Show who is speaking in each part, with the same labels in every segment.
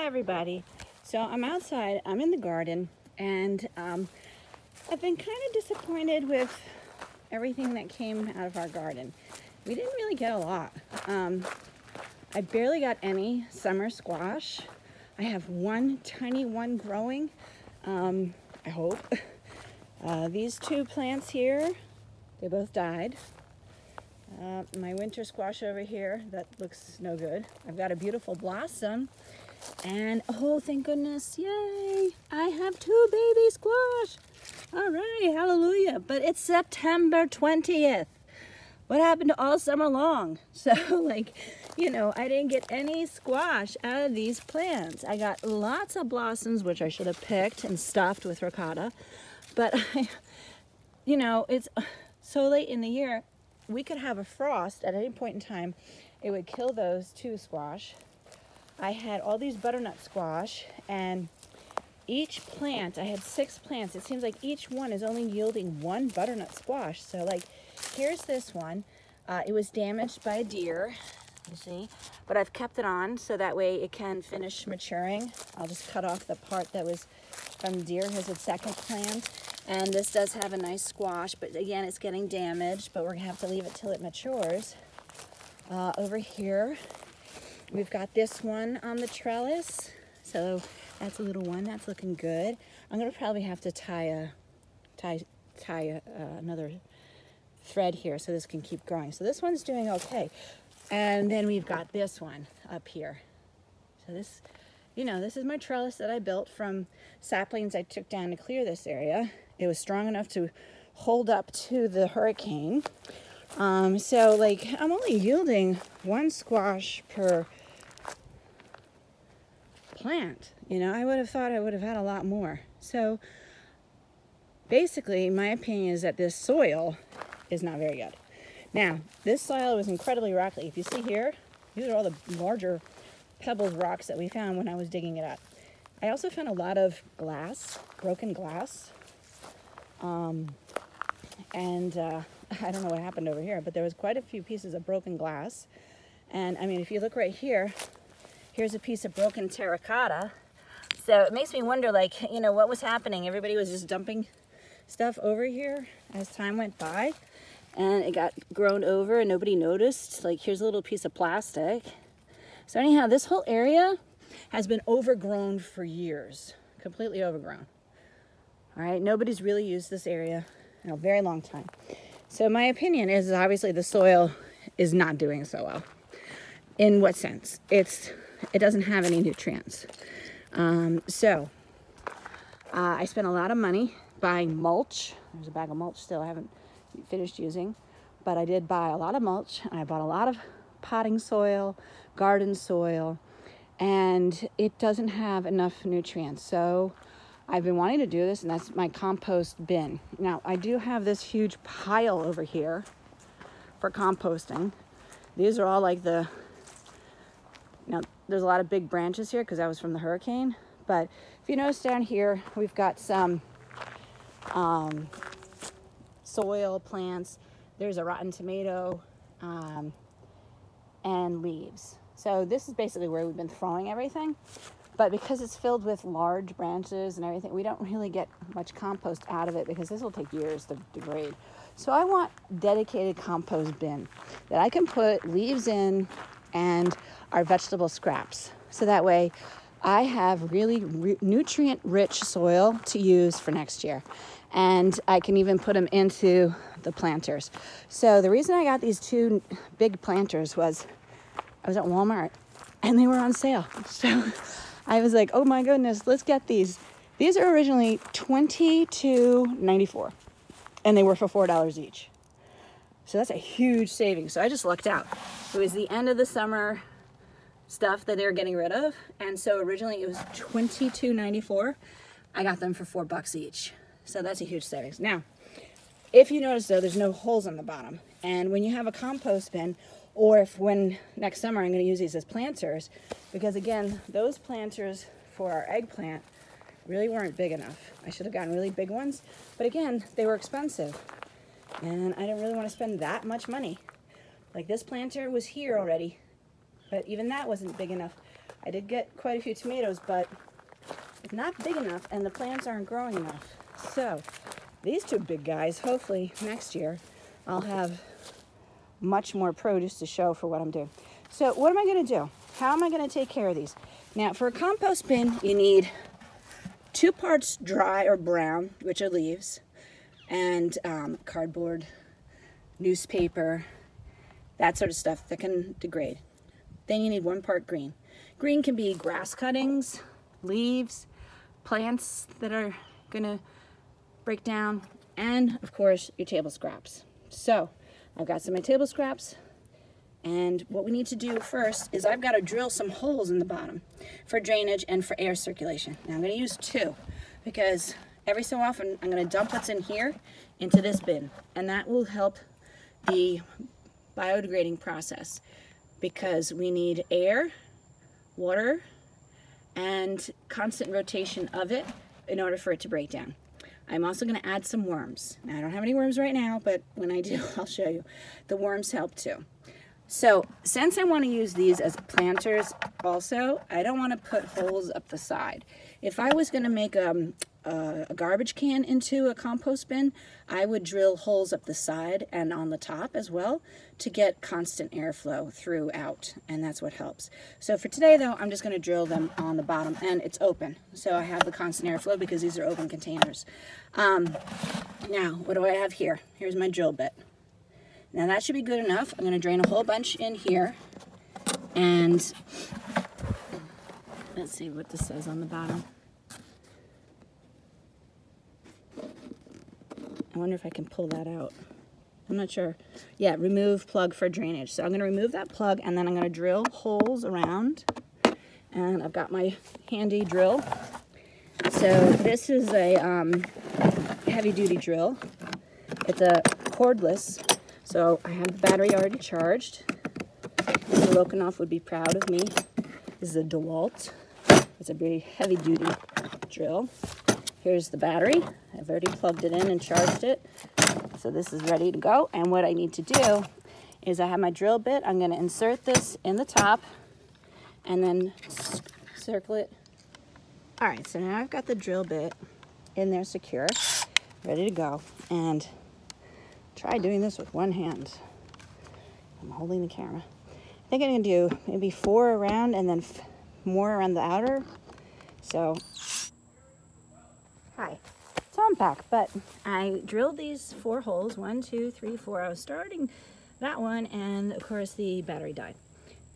Speaker 1: everybody. So I'm outside, I'm in the garden, and I've been kind of disappointed with everything that came out of our garden. We didn't really get a lot. I barely got any summer squash. I have one tiny one growing, I hope. These two plants here, they both died. My winter squash over here, that looks no good. I've got a beautiful blossom, and oh, thank goodness, yay! I have two baby squash. All right, hallelujah. But it's September 20th. What happened to all summer long? So, like, you know, I didn't get any squash out of these plants. I got lots of blossoms, which I should have picked and stuffed with ricotta. But, you know, it's so late in the year, we could have a frost at any point in time. It would kill those two squash. I had all these butternut squash, and each plant, I had 6 plants. It seems like each one is only yielding one butternut squash. So, like, here's this one. It was damaged by a deer, you see, but I've kept it on so that way it can finish maturing. I'll just cut off the part that was from deer. Here's its second plant. And this does have a nice squash, but again, it's getting damaged, but we're gonna have to leave it till it matures. Over here, we've got this one on the trellis. So that's a little one, that's looking good. I'm gonna probably have to tie another thread here so this can keep growing. So this one's doing okay. And then we've got this one up here. So this, you know, this is my trellis that I built from saplings I took down to clear this area. It was strong enough to hold up to the hurricane. So, like, I'm only yielding one squash per plant. You know, I would have thought I would have had a lot more. So, basically, my opinion is that this soil is not very good. Now, this soil was incredibly rocky. If you see here, these are all the larger pebbled rocks that we found when I was digging it up. I also found a lot of glass, broken glass. I don't know what happened over here, but there was quite a few pieces of broken glass. And I mean, if you look right here, here's a piece of broken terracotta. So it makes me wonder, like, you know, what was happening? Everybody was just dumping stuff over here as time went by, and it got grown over and nobody noticed. Like, here's a little piece of plastic. So anyhow, this whole area has been overgrown for years, completely overgrown. All right, nobody's really used this area in a very long time. So my opinion is obviously the soil is not doing so well. In what sense? It doesn't have any nutrients. I spent a lot of money buying mulch. There's a bag of mulch still I haven't finished using, but I did buy a lot of mulch, and I bought a lot of potting soil, garden soil, and it doesn't have enough nutrients. So I've been wanting to do this, and that's my compost bin. Now, I do have this huge pile over here for composting. These are all like there's a lot of big branches here because that was from the hurricane. But if you notice down here, we've got some soil plants. There's a rotten tomato and leaves. So this is basically where we've been throwing everything. But because it's filled with large branches and everything, we don't really get much compost out of it because this will take years to degrade. So I want a dedicated compost bin that I can put leaves in and our vegetable scraps. So that way I have really nutrient-rich soil to use for next year. And I can even put them into the planters. So the reason I got these two big planters was I was at Walmart and they were on sale. So I was like, oh my goodness, let's get these. These are originally $22.94 and they were for $4 each. So that's a huge savings. So I just lucked out. It was the end of the summer stuff that they were getting rid of. And so originally it was $22.94. I got them for $4 each. So that's a huge savings. Now, if you notice though, there's no holes on the bottom. And when you have a compost bin, or if when next summer I'm going to use these as planters, because again, those planters for our eggplant really weren't big enough. I should have gotten really big ones, but again, they were expensive. And I didn't really want to spend that much money. Like this planter was here already, but even that wasn't big enough. I did get quite a few tomatoes, but it's not big enough and the plants aren't growing enough. So these two big guys, hopefully next year, I'll have much more produce to show for what I'm doing. So what am I going to do? How am I going to take care of these? Now, for a compost bin, you need 2 parts dry or brown, which are leaves, and cardboard, newspaper, that sort of stuff that can degrade. Then you need 1 part green. Green can be grass cuttings, leaves, plants that are going to break down, and of course your table scraps. So I've got some of my table scraps, and what we need to do first is I've got to drill some holes in the bottom for drainage and for air circulation. Now I'm going to use 2 because every so often I'm going to dump what's in here into this bin, and that will help the biodegrading process because we need air, water, and constant rotation of it in order for it to break down. I'm also going to add some worms. Now, I don't have any worms right now, but when I do, I'll show you. The worms help too. So since I want to use these as planters also, I don't want to put holes up the side. If I was going to make a garbage can into a compost bin, I would drill holes up the side and on the top as well to get constant airflow throughout, and that's what helps. So for today though, I'm just going to drill them on the bottom, and it's open, so I have the constant airflow because these are open containers. Now, what do I have here? Here's my drill bit. Now that should be good enough. I'm going to drain a whole bunch in here, and let's see what this says on the bottom. I wonder if I can pull that out. I'm not sure. Yeah, remove plug for drainage. So I'm going to remove that plug, and then I'm going to drill holes around. And I've got my handy drill. So this is a heavy-duty drill. It's a cordless. So I have the battery already charged. Mr. Lokanoff would be proud of me. This is a DeWalt. It's a very heavy-duty drill. Here's the battery. I've already plugged it in and charged it. So this is ready to go. And what I need to do is I have my drill bit. I'm going to insert this in the top and then circle it. All right, so now I've got the drill bit in there secure, ready to go. And try doing this with one hand. I'm holding the camera. I think I'm going to do maybe 4 around and then more around the outer. So hi, so I'm back, but I drilled these 4 holes, 1, 2, 3, 4. I was starting that one, and of course the battery died.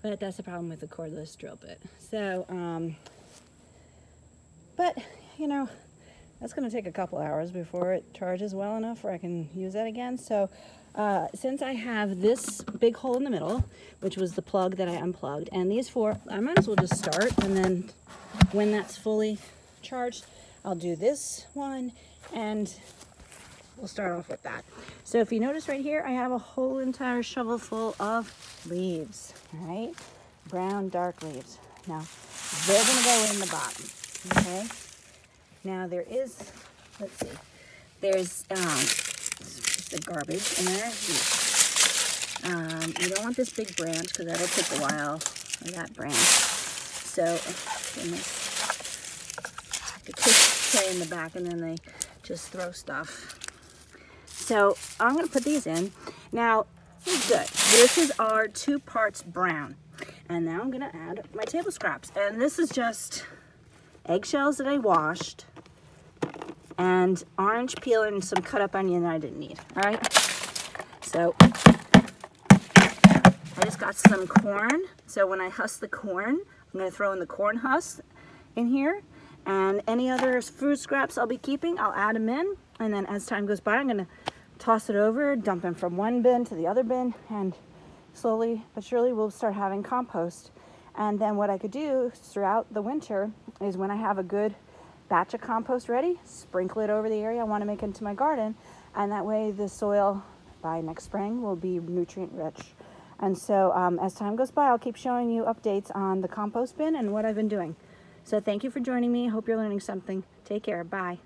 Speaker 1: But that's the problem with the cordless drill bit. So, but you know, that's going to take a couple hours before it charges well enough where I can use that again. So, since I have this big hole in the middle, which was the plug that I unplugged, and these 4, I might as well just start, and then when that's fully charged, I'll do this one, and we'll start off with that. So if you notice right here, I have a whole entire shovel full of leaves, all right? Brown, dark leaves. Now, they're gonna go in the bottom, okay? Now there is, let's see, there's just the garbage in there. You don't want this big branch because that'll take a while, or that branch. So, the kids play in the back and then they just throw stuff. So I'm going to put these in. Now, this is good. This is our 2 parts brown. And now I'm going to add my table scraps. And this is just eggshells that I washed, and orange peel and some cut up onion that I didn't need. All right. So I just got some corn. So when I husk the corn, I'm going to throw in the corn husk in here. And any other food scraps I'll be keeping, I'll add them in. And then as time goes by, I'm going to toss it over, dump them from one bin to the other bin, and slowly but surely we'll start having compost. And then what I could do throughout the winter is when I have a good batch of compost ready, sprinkle it over the area I want to make into my garden, and that way the soil by next spring will be nutrient rich. And so as time goes by, I'll keep showing you updates on the compost bin and what I've been doing. So thank you for joining me. Hope you're learning something. Take care. Bye.